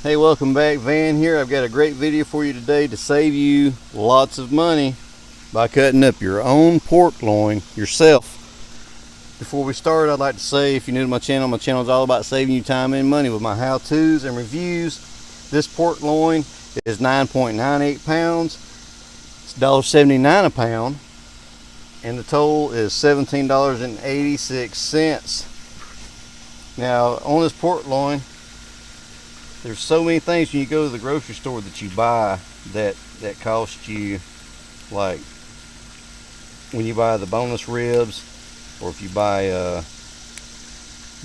Hey, welcome back. Van here. I've got a great video for you today to save you lots of money by cutting up your own pork loin yourself. Before we start, I'd like to say, if you're new to my channel is all about saving you time and money with my how-tos and reviews. This pork loin is 9.98 pounds. It's $1.79 a pound, and the total is $17.86. Now, on this pork loin, there's so many things when you go to the grocery store that you buy that cost you, like when you buy the boneless ribs, or if you buy the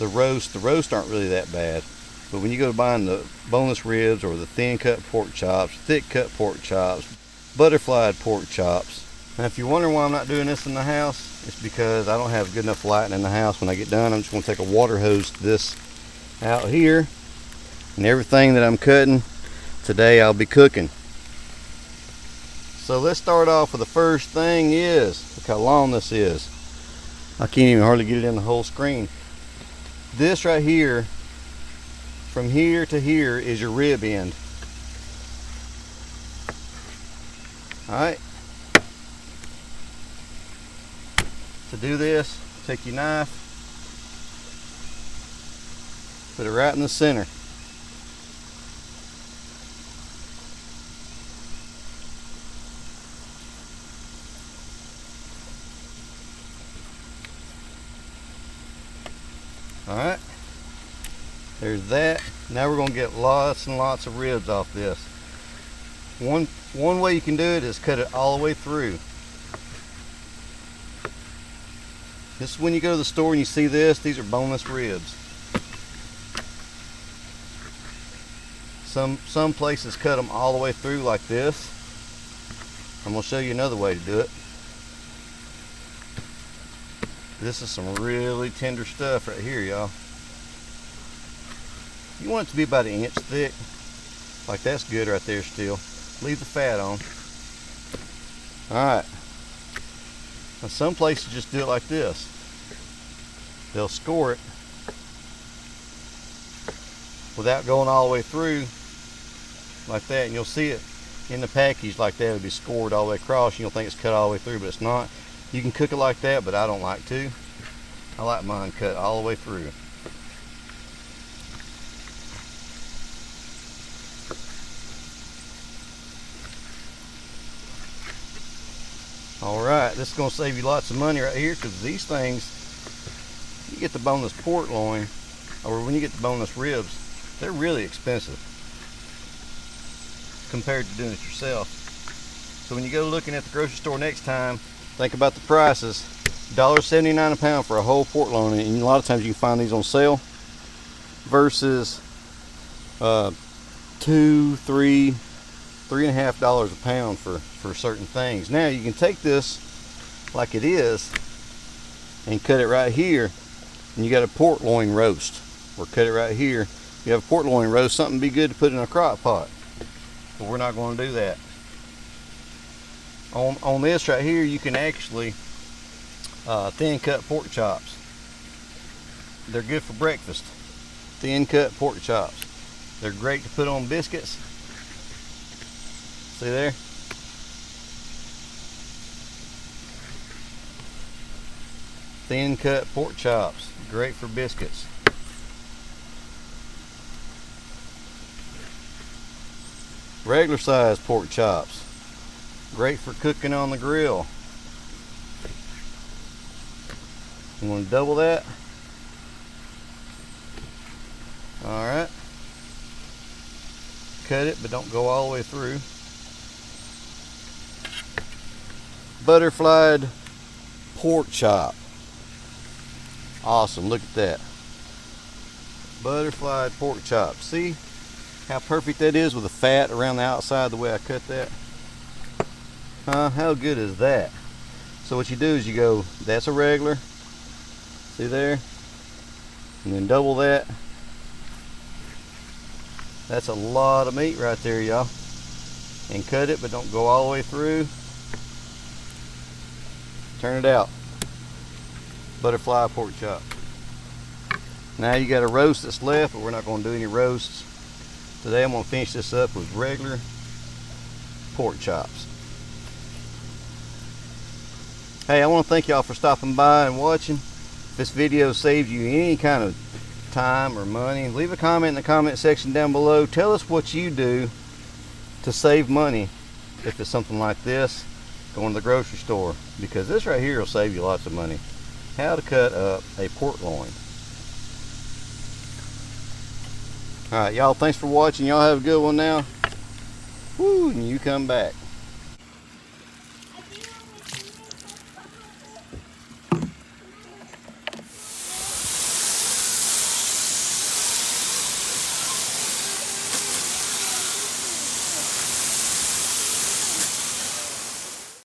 roast aren't really that bad. But when you go to buying the boneless ribs or the thin cut pork chops, thick cut pork chops, butterflied pork chops. Now if you're wondering why I'm not doing this in the house, it's because I don't have good enough lighting in the house. When I get done, I'm just going to take a water hose to this out here. And everything that I'm cutting today, I'll be cooking. So let's start off with the first thing is, look how long this is. I can't even hardly get it in the whole screen. This right here, from here to here, is your rib end. Alright. To do this, take your knife, put it right in the center. Alright, there's that. Now we're going to get lots and lots of ribs off this. One way you can do it is cut it all the way through. This is when you go to the store and you see this, these are boneless ribs. Some places cut them all the way through like this. I'm going to show you another way to do it. This is some really tender stuff right here, y'all. You want it to be about 1 inch thick. Like that's good right there still. Leave the fat on. Alright. Now some places just do it like this. They'll score it without going all the way through like that. And you'll see it in the package like that. It'll be scored all the way across. And you'll think it's cut all the way through, but it's not. You can cook it like that, but I don't like to. I like mine cut all the way through. Alright, this is going to save you lots of money right here, because these things, you get the boneless pork loin, or when you get the boneless ribs, they're really expensive compared to doing it yourself. So when you go looking at the grocery store next time, think about the prices. $1.79 a pound for a whole pork loin, and a lot of times you can find these on sale, versus $2, $3, $3.50 a pound for certain things. Now you can take this like it is and cut it right here, and you got a pork loin roast, or cut it right here. You have a pork loin roast, something be good to put in a crock pot, but we're not going to do that. On this right here, you can actually thin cut pork chops. They're good for breakfast. Thin cut pork chops. They're great to put on biscuits. See there? Thin cut pork chops. Great for biscuits. Regular size pork chops. Great for cooking on the grill. You want to double that? Alright. Cut it, but don't go all the way through. Butterflied pork chop. Awesome, look at that. Butterflied pork chop. See how perfect that is with the fat around the outside the way I cut that? How good is that? So what you do is you go, that's a regular. See there? And then double that. That's a lot of meat right there, y'all. And cut it, but don't go all the way through. Turn it out. Butterfly pork chop. Now you got a roast that's left, but we're not going to do any roasts. Today I'm going to finish this up with regular pork chops. Hey, I want to thank y'all for stopping by and watching. If this video saved you any kind of time or money, leave a comment in the comment section down below. Tell us what you do to save money if it's something like this, going to the grocery store, because this right here will save you lots of money. How to cut up a pork loin. Alright, y'all, thanks for watching. Y'all have a good one now. Woo, and you come back.